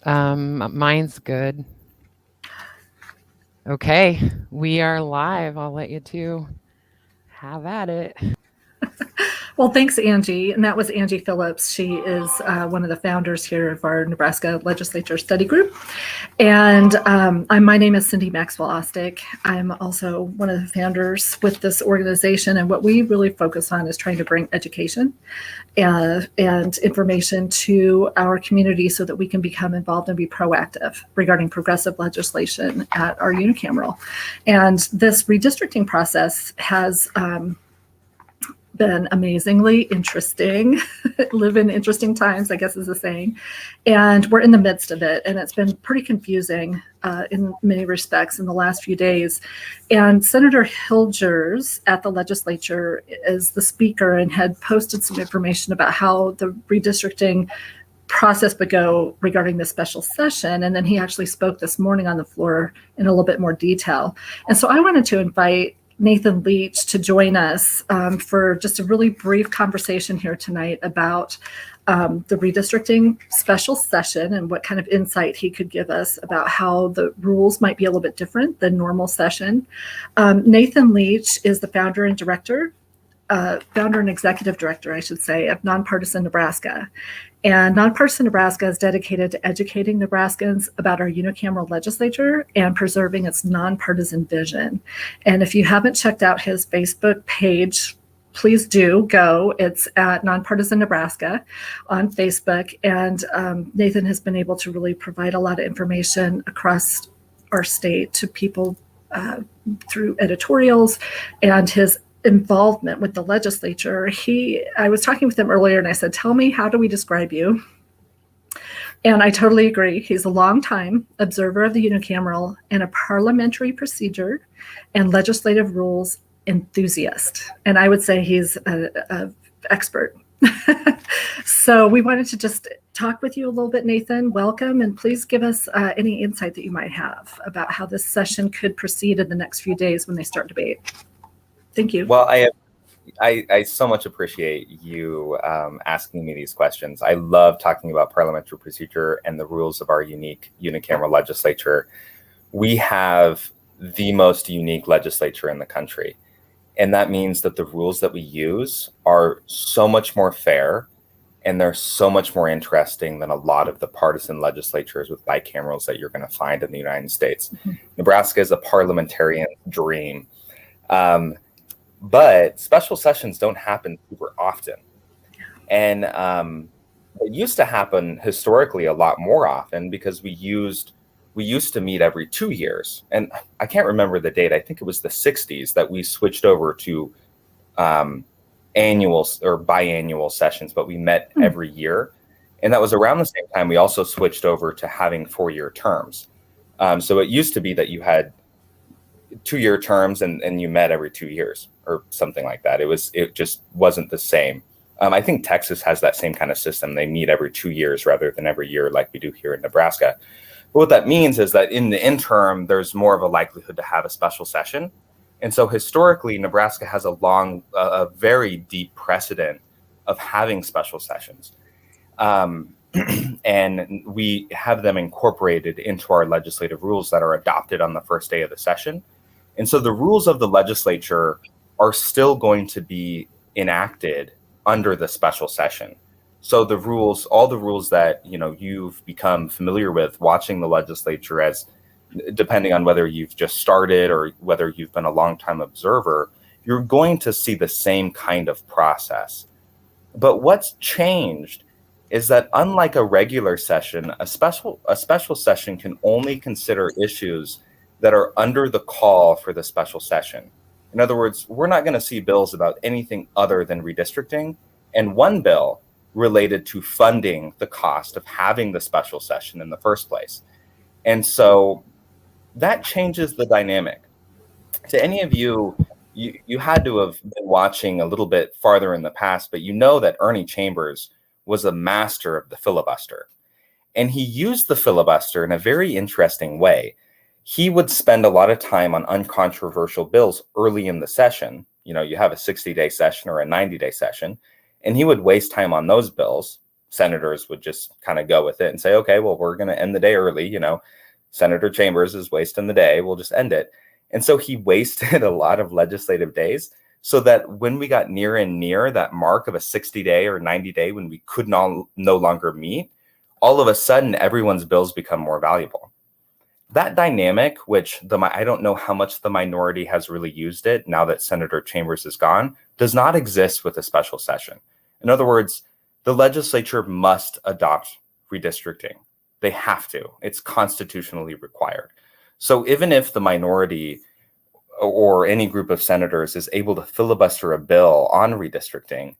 Mine's good. Okay, we are live. I'll let you two have at it. Well, thanks, Angie. And that was Angie Phillips. She is one of the founders here of our Nebraska Legislature Study Group. And my name is Cindy Maxwell Ostick. I'm also one of the founders with this organization. And what we really focus on is trying to bring education and information to our community so that we can become involved and be proactive regarding progressive legislation at our unicameral. And this redistricting process has been amazingly interesting. Live in interesting times, I guess is the saying. And we're in the midst of it. And it's been pretty confusing in many respects in the last few days. And Senator Hilgers at the legislature is the speaker and had posted some information about how the redistricting process would go regarding the special session. And then he actually spoke this morning on the floor in a little bit more detail. And so I wanted to invite Nathan Leach to join us for just a really brief conversation here tonight about the redistricting special session and what kind of insight he could give us about how the rules might be a little bit different than normal session. Nathan Leach is the founder and executive director, I should say, of Nonpartisan Nebraska. And Nonpartisan Nebraska is dedicated to educating Nebraskans about our unicameral legislature and preserving its nonpartisan vision. And if you haven't checked out his Facebook page, please do go. It's at Nonpartisan Nebraska on Facebook. And Nathan has been able to really provide a lot of information across our state to people through editorials and his involvement with the legislature. I was talking with him earlier and I said, tell me, how do we describe you? And I totally agree. He's a longtime observer of the unicameral and a parliamentary procedure and legislative rules enthusiast. And I would say he's an expert. So we wanted to just talk with you a little bit, Nathan. Welcome, and please give us any insight that you might have about how this session could proceed in the next few days when they start debate. Thank you. Well, I so much appreciate you asking me these questions. I love talking about parliamentary procedure and the rules of our unique unicameral legislature. We have the most unique legislature in the country. And that means that the rules that we use are so much more fair and they're so much more interesting than a lot of the partisan legislatures with bicamerals that you're going to find in the United States. Mm-hmm. Nebraska is a parliamentarian dream. But special sessions don't happen super often. And it used to happen historically a lot more often because we used to meet every 2 years. And I can't remember the date. I think it was the 60s that we switched over to annual or biannual sessions, but we met every year. And that was around the same time we also switched over to having 4-year terms. So it used to be that you had 2-year terms and you met every 2 years or something like that. It just wasn't the same. I think Texas has that same kind of system. They meet every 2 years rather than every year like we do here in Nebraska. But what that means is that in the interim, there's more of a likelihood to have a special session. And so historically, Nebraska has a very deep precedent of having special sessions. And we have them incorporated into our legislative rules that are adopted on the first day of the session. And so the rules of the legislature are still going to be enacted under the special session. So the rules, all the rules that you've become familiar with watching the legislature, as depending on whether you've just started or whether you've been a long-time observer, you're going to see the same kind of process. But what's changed is that unlike a regular session, a special session can only consider issues that are under the call for the special session. In other words, we're not going to see bills about anything other than redistricting, and one bill related to funding the cost of having the special session in the first place. And so that changes the dynamic. To any of you had to have been watching a little bit farther in the past, but you know that Ernie Chambers was a master of the filibuster. And he used the filibuster in a very interesting way. He would spend a lot of time on uncontroversial bills early in the session. You have a 60-day session or a 90-day session, and he would waste time on those bills, senators would just kind of go with it and say, okay, well, we're going to end the day early. You know, Senator Chambers is wasting the day. We'll just end it. And so he wasted a lot of legislative days, so that when we got near and near that mark of a 60-day or 90-day when we could no longer meet, all of a sudden everyone's bills become more valuable. That dynamic, which I don't know how much the minority has really used it now that Senator Chambers is gone, does not exist with a special session. In other words, the legislature must adopt redistricting. They have to. It's constitutionally required. So even if the minority or any group of senators is able to filibuster a bill on redistricting,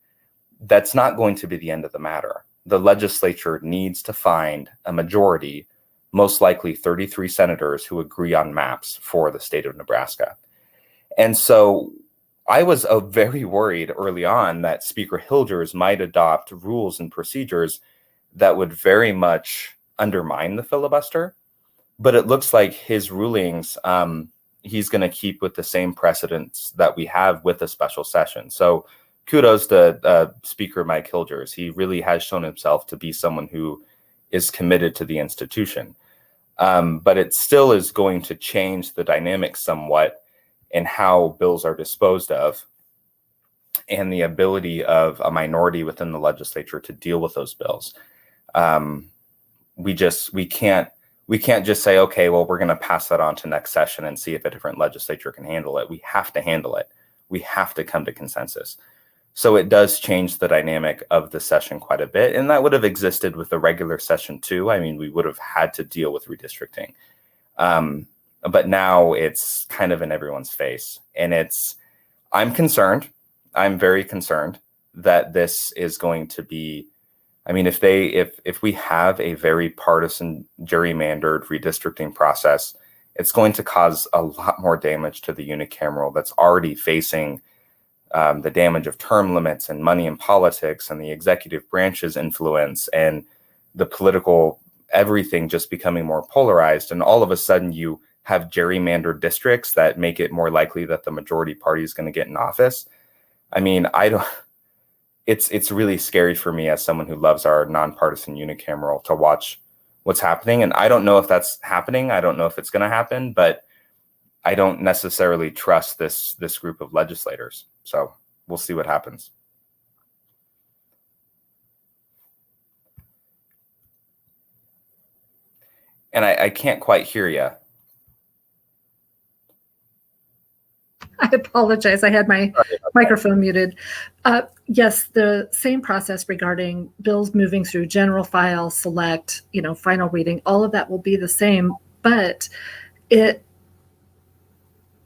that's not going to be the end of the matter. The legislature needs to find a majority, most likely 33 senators, who agree on maps for the state of Nebraska. And so I was very worried early on that Speaker Hilders might adopt rules and procedures that would very much undermine the filibuster. But it looks like his rulings, he's going to keep with the same precedents that we have with a special session. So kudos to Speaker Mike Hilders. He really has shown himself to be someone who is committed to the institution. But it still is going to change the dynamic somewhat in how bills are disposed of and the ability of a minority within the legislature to deal with those bills. We can't just say, okay, well, we're going to pass that on to next session and see if a different legislature can handle it. We have to handle it. We have to come to consensus. So it does change the dynamic of the session quite a bit. And that would have existed with the regular session too. I mean, we would have had to deal with redistricting. But now it's kind of in everyone's face. And I'm concerned. I'm very concerned that this is going to be, I mean, if we have a very partisan gerrymandered redistricting process, it's going to cause a lot more damage to the unicameral that's already facing the damage of term limits and money in politics and the executive branch's influence and the political everything just becoming more polarized. And all of a sudden you have gerrymandered districts that make it more likely that the majority party is going to get in office. I mean, it's really scary for me as someone who loves our nonpartisan unicameral to watch what's happening. And I don't know if that's happening. I don't know if it's going to happen, but I don't necessarily trust this group of legislators. So we'll see what happens. And I can't quite hear you. I apologize. I had my microphone muted. Yes, the same process regarding bills moving through general file, select, final reading, all of that will be the same. But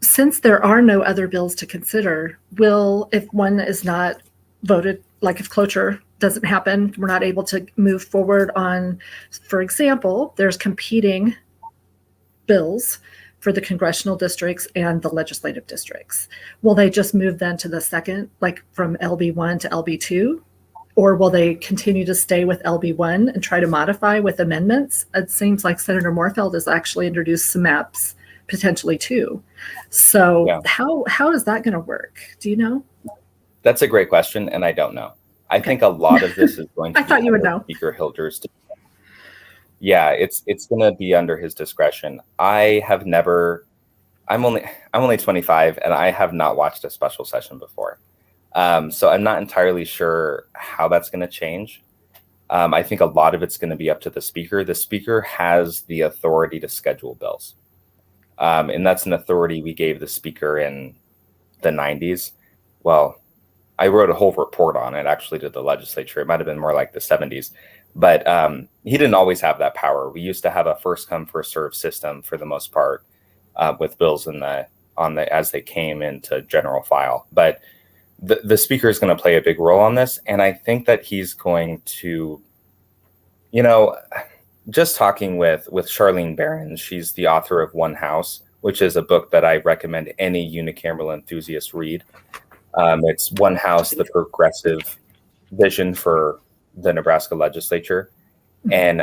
since there are no other bills to consider, if one is not voted, like if cloture doesn't happen, we're not able to move forward on, for example, there's competing bills for the congressional districts and the legislative districts. Will they just move then to the second, like from LB1 to LB2? Or will they continue to stay with LB1 and try to modify with amendments? It seems like Senator Moorfeld has actually introduced some maps potentially too. So yeah. How is that going to work? Do you know? That's a great question, and I don't know. I think a lot of this is going to I thought you would know. Speaker Hilders. Yeah, it's going to be under his discretion. I'm only 25, and I have not watched a special session before. So I'm not entirely sure how that's going to change. I think a lot of it's going to be up to the speaker. The speaker has the authority to schedule bills. And that's an authority we gave the speaker in the 90s. Well, I wrote a whole report on it actually to the legislature. It might have been more like the 70s. But he didn't always have that power. We used to have a first come, first serve system for the most part with bills as they came into general file. But the speaker is going to play a big role on this. And I think that he's going to, just talking with Charlene Barron, she's the author of One House, which is a book that I recommend any unicameral enthusiast read. It's One House, the progressive vision for the Nebraska legislature. And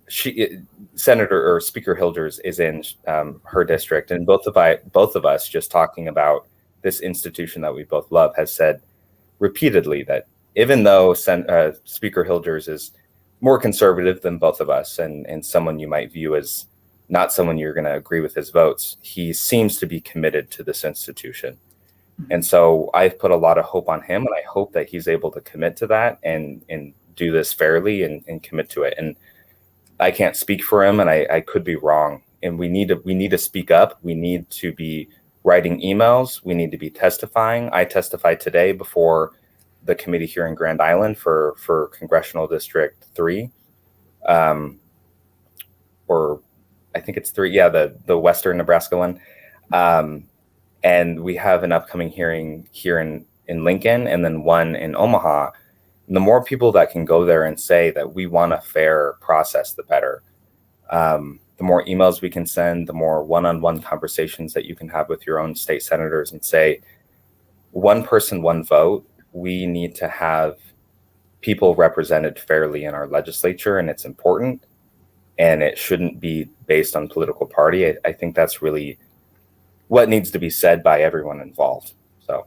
Senator or Speaker Hilders is in her district. And both of us just talking about this institution that we both love has said repeatedly that even though Speaker Hilders is more conservative than both of us and someone you might view as not someone you're going to agree with his votes, he seems to be committed to this institution. And so I've put a lot of hope on him, and I hope that he's able to commit to that and do this fairly and commit to it. And I can't speak for him, and I could be wrong. And we need to speak up. We need to be writing emails. We need to be testifying. I testified today before the committee here in Grand Island for Congressional District 3, or I think it's 3. Yeah, the Western Nebraska one. And we have an upcoming hearing here in Lincoln, and then one in Omaha. And the more people that can go there and say that we want a fair process, the better. The more emails we can send, the more one-on-one conversations that you can have with your own state senators and say, one person, one vote. We need to have people represented fairly in our legislature, and it's important. And it shouldn't be based on political party. I think that's really what needs to be said by everyone involved. So,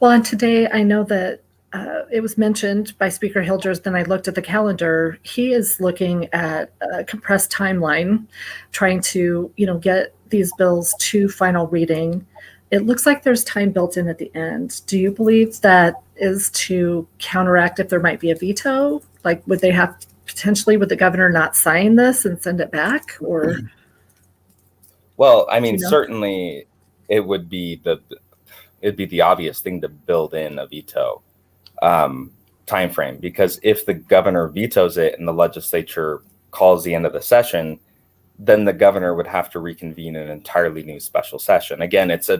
well, and today I know that it was mentioned by Speaker Hilders. Then I looked at the calendar. He is looking at a compressed timeline, trying to, get these bills to final reading. It looks like there's time built in at the end. Do you believe that is to counteract if there might be a veto? Like, would the governor not sign this and send it back, or? Well, I mean, certainly it would be the obvious thing to build in a veto time frame, because if the governor vetoes it and the legislature calls the end of the session, then the governor would have to reconvene an entirely new special session. Again, it's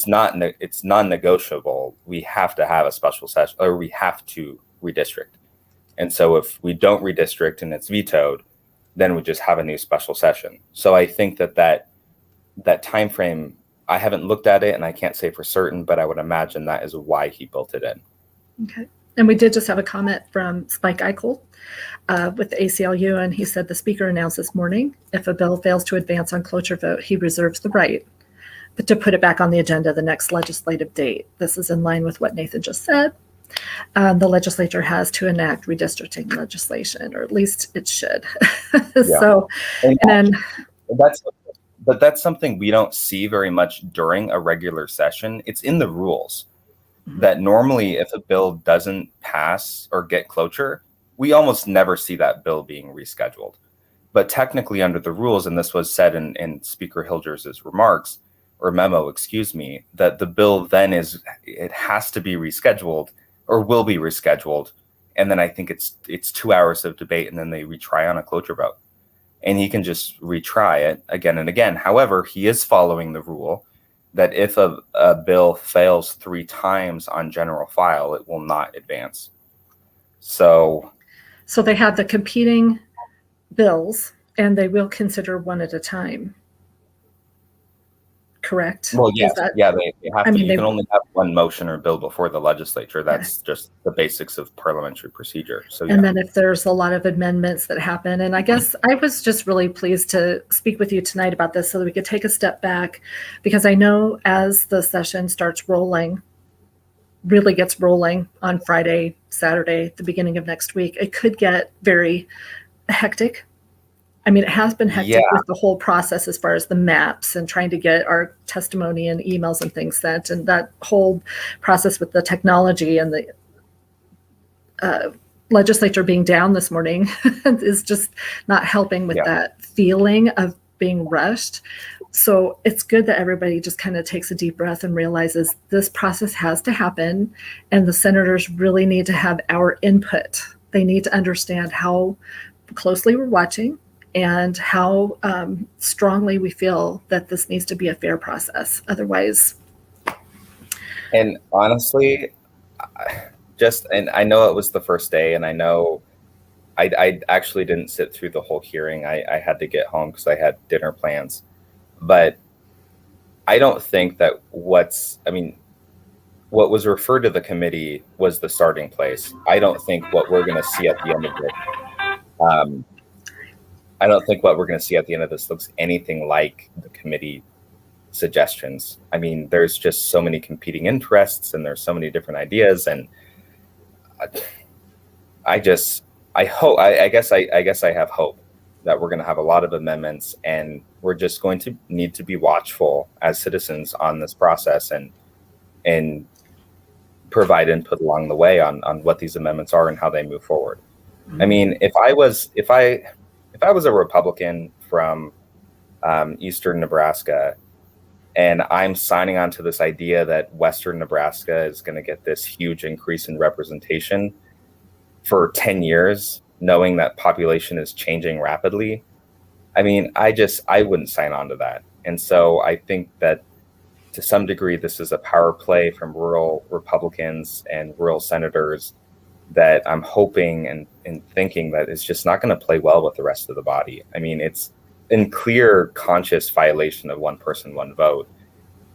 non-negotiable. We have to have a special session, or we have to redistrict. And so if we don't redistrict and it's vetoed, then we just have a new special session. So I think that time frame, I haven't looked at it and I can't say for certain, but I would imagine that is why he built it in. Okay. And we did just have a comment from Spike Eichel with the ACLU, and he said the speaker announced this morning, if a bill fails to advance on cloture vote, he reserves the right but to put it back on the agenda the next legislative date. This is in line with what Nathan just said. The legislature has to enact redistricting legislation, or at least it should. So, that's something we don't see very much during a regular session. It's in the rules that normally if a bill doesn't pass or get cloture, we almost never see that bill being rescheduled. But technically under the rules, and this was said in Speaker Hilders' remarks, or memo, excuse me, that the bill then it has to be rescheduled or will be rescheduled. And then I think it's 2 hours of debate, and then they retry on a cloture vote. And he can just retry it again and again. However, he is following the rule that if a bill fails 3 times on general file, it will not advance. So they have the competing bills, and they will consider one at a time. Correct? Well, yes, they have to. You can only have one motion or bill before the legislature. That's just the basics of parliamentary procedure. So, and then if there's a lot of amendments that happen, and I guess I was just really pleased to speak with you tonight about this so that we could take a step back, because I know as the session starts rolling, really gets rolling on Friday, Saturday, the beginning of next week, it could get very hectic. I mean, it has been hectic with the whole process as far as the maps and trying to get our testimony and emails and things sent, and that whole process with the technology and the legislature being down this morning is just not helping with that feeling of being rushed. So it's good that everybody just kind of takes a deep breath and realizes this process has to happen, and the senators really need to have our input. They need to understand how closely we're watching and how strongly we feel that this needs to be a fair process. Otherwise. And honestly, and I know it was the first day, and I know I actually didn't sit through the whole hearing. I had to get home because I had dinner plans. But I don't think that what was referred to the committee was the starting place. I don't think what we're going to see at the end of it. I don't think what we're going to see at the end of this looks anything like the committee suggestions. I mean, there's just so many competing interests, and there's so many different ideas, and I hope, I guess I have hope that we're going to have a lot of amendments, and we're just going to need to be watchful as citizens on this process and provide input along the way on what these amendments are and how they move forward. I mean, if I was a Republican from Eastern Nebraska, and I'm signing on to this idea that Western Nebraska is going to get this huge increase in representation for 10 years, knowing that population is changing rapidly, I mean, I wouldn't sign on to that. And so I think that to some degree, this is a power play from rural Republicans and rural senators that I'm hoping and thinking that it's just not going to play well with the rest of the body. I mean, it's in clear conscious violation of one person, one vote.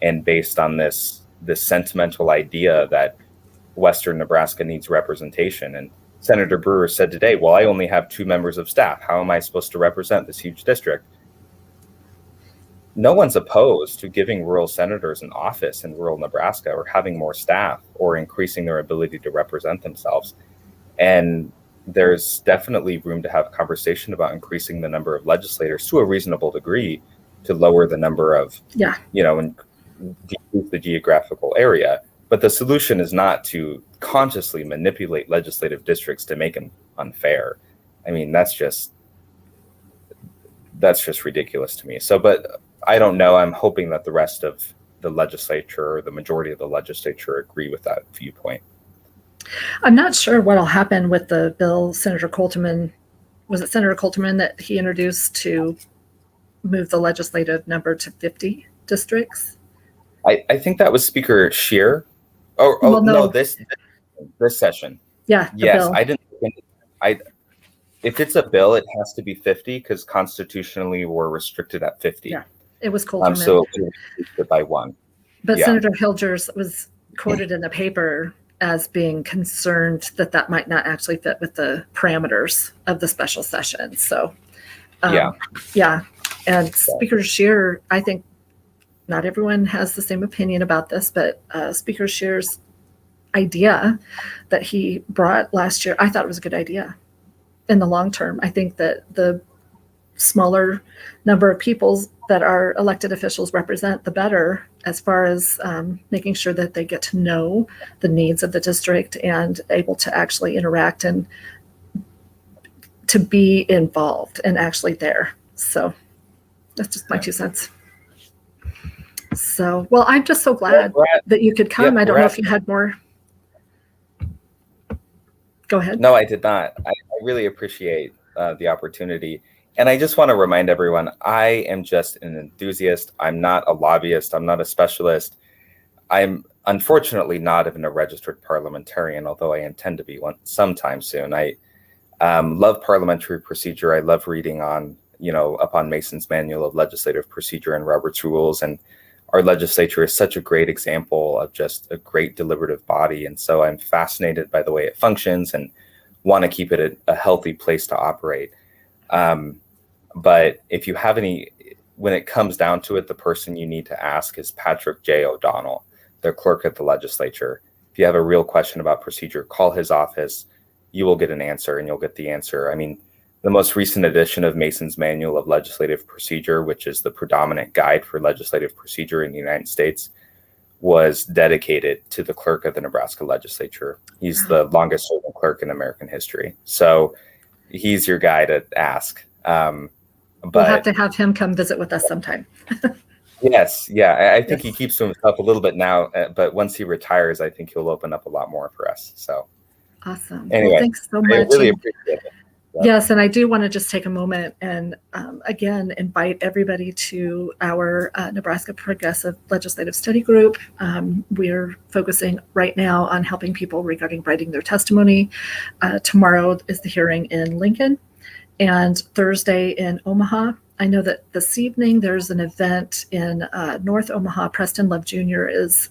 And based on this sentimental idea that Western Nebraska needs representation. And Senator Brewer said today, well, I only have 2 members of staff. How am I supposed to represent this huge district? No one's opposed to giving rural senators an office in rural Nebraska or having more staff or increasing their ability to represent themselves. And there's definitely room to have a conversation about increasing the number of legislators to a reasonable degree to lower the number of, and decrease the geographical area. But the solution is not to consciously manipulate legislative districts to make them unfair. I mean, that's just ridiculous to me. So, but I don't know. I'm hoping that the rest of the legislature, or the majority of the legislature, agree with that viewpoint. I'm not sure what'll happen with the bill Senator Coltman, was it Senator Coltman that he introduced to move the legislative number to 50 districts? I think that was Speaker Scheer. No, this session. Yeah. Yes, bill. If it's a bill, it has to be 50 because constitutionally we're restricted at 50. Yeah, it was Coltman. So it by 1. But yeah. Senator Hilgers was quoted in the paper as being concerned that might not actually fit with the parameters of the special session. So, yeah. And Speaker Scheer, I think not everyone has the same opinion about this, but Speaker Scheer's idea that he brought last year, I thought it was a good idea in the long term. I think that the smaller number of people that our elected officials represent, the better, as far as making sure that they get to know the needs of the district and able to actually interact and to be involved and actually there. So that's just my 2 cents. So, well, I'm just so glad that you could come. I don't know if you had more. Go ahead. No, I did not. I really appreciate the opportunity. And I just want to remind everyone, I am just an enthusiast. I'm not a lobbyist. I'm not a specialist. I'm unfortunately not even a registered parliamentarian, although I intend to be one sometime soon. I love parliamentary procedure. I love reading on, up on Mason's Manual of Legislative Procedure and Robert's Rules. And our legislature is such a great example of just a great deliberative body. And so I'm fascinated by the way it functions and want to keep it a healthy place to operate. But if you have when it comes down to it, the person you need to ask is Patrick J. O'Donnell, the clerk at the legislature. If you have a real question about procedure, call his office. You will get an answer, and you'll get the answer. I mean, the most recent edition of Mason's Manual of Legislative Procedure, which is the predominant guide for legislative procedure in the United States, was dedicated to the clerk of the Nebraska legislature. He's the longest serving clerk in American history. So he's your guy to ask. We'll have to have him come visit with us sometime. Yes. Yeah. I think he keeps to himself a little bit now, but once he retires, I think he'll open up a lot more for us. So awesome. Anyway, well, thanks so much. I really appreciate it. Yes, and I do want to just take a moment and again invite everybody to our Nebraska Progressive Legislative Study Group. We're focusing right now on helping people regarding writing their testimony. Tomorrow is the hearing in Lincoln, and Thursday in Omaha. I know that this evening there's an event in North Omaha. Preston Love Jr. is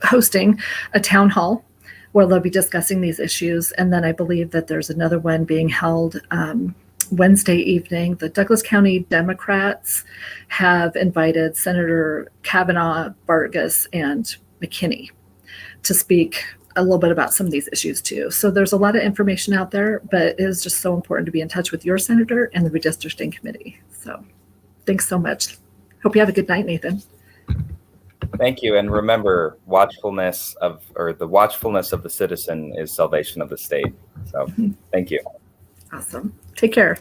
hosting a town hall where they'll be discussing these issues. And then I believe that there's another one being held Wednesday evening. The Douglas County Democrats have invited Senator Kavanaugh, Vargas, and McKinney to speak a little bit about some of these issues too. So there's a lot of information out there, but it is just so important to be in touch with your senator and the redistricting committee. So thanks so much. Hope you have a good night, Nathan. Thank you. And remember, the watchfulness of the citizen is salvation of the state. So thank you. Awesome. Take care.